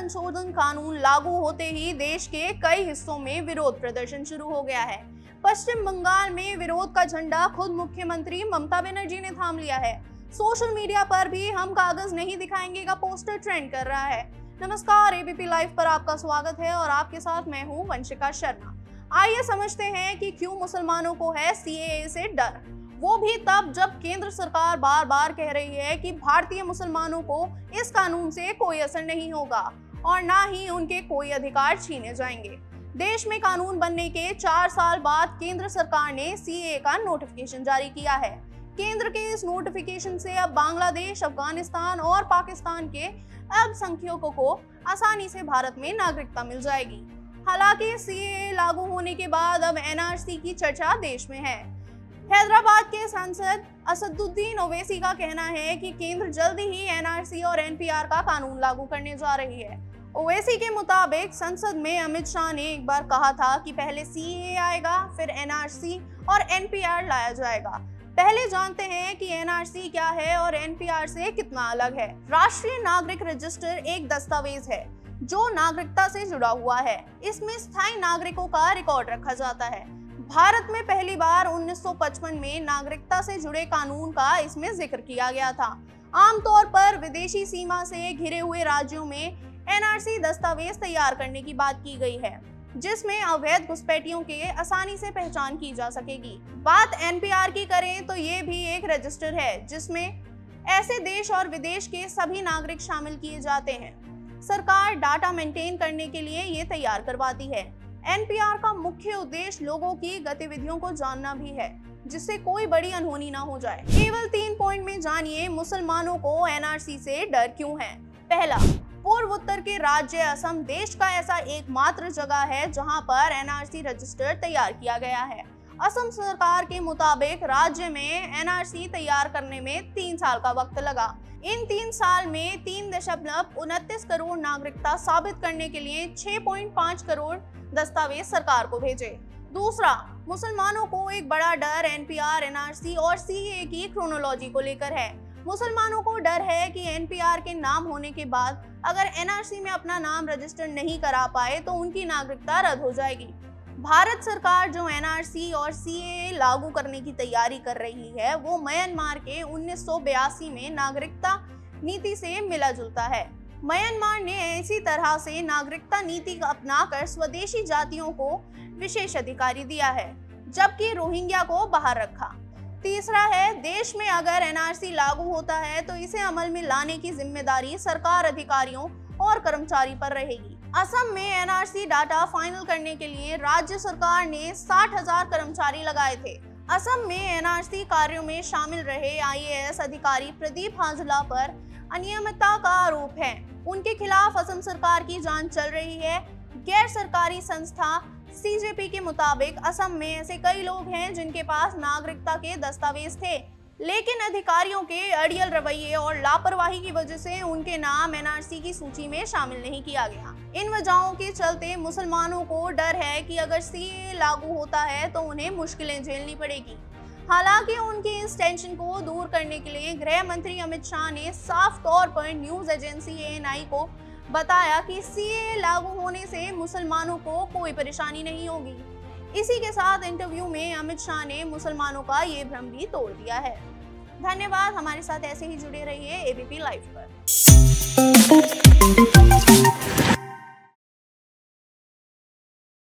संशोधन कानून लागू होते ही देश के कई हिस्सों में विरोध प्रदर्शन शुरू हो गया है। पश्चिम बंगाल में विरोध का झंडा खुद मुख्यमंत्री ममता बनर्जी ने थाम लिया है। सोशल मीडिया पर भी हम कागज नहीं दिखाएंगे का पोस्टर ट्रेंड कर रहा है। नमस्कार, एबीपी लाइव पर आपका स्वागत है और आपके साथ मैं हूं वंशिका शर्मा। आइए समझते हैं कि क्यों मुसलमानों को है सीएए से डर, वो भी तब जब केंद्र सरकार बार बार कह रही है कि भारतीय मुसलमानों को इस कानून से कोई असर नहीं होगा और ना ही उनके कोई अधिकार छीने जाएंगे। देश में कानून बनने के 4 साल बाद केंद्र सरकार ने सीएए का नोटिफिकेशन जारी किया है। केंद्र के इस नोटिफिकेशन से अब बांग्लादेश, अफगानिस्तान और पाकिस्तान के अल्पसंख्यकों को आसानी से भारत में नागरिकता मिल जाएगी। हालांकि सीएए लागू होने के बाद अब एनआरसी की चर्चा देश में है। हैदराबाद के सांसद असदुद्दीन ओवैसी का कहना है कि केंद्र जल्दी ही एनआरसी और एनपीआर का कानून लागू करने जा रही है। ओवैसी के मुताबिक संसद में अमित शाह ने एक बार कहा था कि पहले सीएए आएगा, फिर एनआरसी और एनपीआर लाया जाएगा। पहले जानते हैं कि एनआरसी क्या है और एनपीआर से कितना अलग है। राष्ट्रीय नागरिक रजिस्टर एक दस्तावेज है जो नागरिकता से जुड़ा हुआ है। इसमें स्थायी नागरिकों का रिकॉर्ड रखा जाता है। भारत में पहली बार 1955 में नागरिकता से जुड़े कानून का इसमें जिक्र किया गया था। आमतौर पर विदेशी सीमा से घिरे हुए राज्यों में एनआरसी दस्तावेज तैयार करने की बात की गई है, जिसमें अवैध घुसपैठियों के आसानी से पहचान की जा सकेगी। बात एनपीआर की करें तो ये भी एक रजिस्टर है जिसमें ऐसे देश और विदेश के सभी नागरिक शामिल किए जाते हैं। सरकार डाटा मेंटेन करने के लिए ये तैयार करवाती है। एनपीआर का मुख्य उद्देश्य लोगों की गतिविधियों को जानना भी है, जिससे कोई बड़ी अनहोनी ना हो जाए। केवल 3 पॉइंट में जानिए मुसलमानों को एनआरसी से डर क्यों है। पहला, पूर्व उत्तर के राज्य असम देश का ऐसा एकमात्र जगह है जहां पर एनआरसी रजिस्टर तैयार किया गया है। असम सरकार के मुताबिक राज्य में एनआरसी तैयार करने में 3 साल का वक्त लगा। इन 3 साल में 3.29 करोड़ नागरिकता साबित करने के लिए 6.5 करोड़ दस्तावेज सरकार को भेजे। दूसरा, मुसलमानों को एक बड़ा डर एनपीआर, एनआरसी और सीएए की क्रोनोलॉजी को लेकर है। मुसलमानों को डर है कि एनपीआर के नाम होने के बाद अगर एनआरसी में अपना नाम रजिस्टर नहीं करा पाए तो उनकी नागरिकता रद्द हो जाएगी। भारत सरकार जो एनआरसी और सीएए लागू करने की तैयारी कर रही है वो म्यांमार के 1982 में नागरिकता नीति से मिला जुलता है। म्यांमार ने इसी तरह से नागरिकता नीति अपनाकर स्वदेशी जातियों को विशेष अधिकारी दिया है, जबकि रोहिंग्या को बाहर रखा। तीसरा है, देश में अगर एनआरसी लागू होता है तो इसे अमल में लाने की जिम्मेदारी सरकार, अधिकारियों और कर्मचारी पर रहेगी। असम में एनआरसी डाटा फाइनल करने के लिए राज्य सरकार ने 60,000 कर्मचारी लगाए थे। असम में एनआरसी कार्यों में शामिल रहे आईएएस अधिकारी प्रदीप हाजला पर अनियमितता का आरोप है। उनके खिलाफ असम सरकार की जांच चल रही है। गैर सरकारी संस्था सीजेपी के मुताबिक असम में ऐसे कई लोग हैं जिनके पास नागरिकता के दस्तावेज थे, लेकिन अधिकारियों के अड़ियल रवैये और लापरवाही की वजह से उनके नाम एनआरसी की सूची में शामिल नहीं किया गया। इन वजहों के चलते मुसलमानों को डर है कि अगर सीएए लागू होता है तो उन्हें मुश्किलें झेलनी पड़ेगी। हालांकि उनकी इस टेंशन को दूर करने के लिए गृह मंत्री अमित शाह ने साफ तौर पर न्यूज एजेंसी एएनआई को बताया कि सीएए लागू होने से मुसलमानों को कोई परेशानी नहीं होगी। इसी के साथ इंटरव्यू में अमित शाह ने मुसलमानों का ये भ्रम भी तोड़ दिया है। धन्यवाद, हमारे साथ ऐसे ही जुड़े रहिए एबीपी लाइव पर।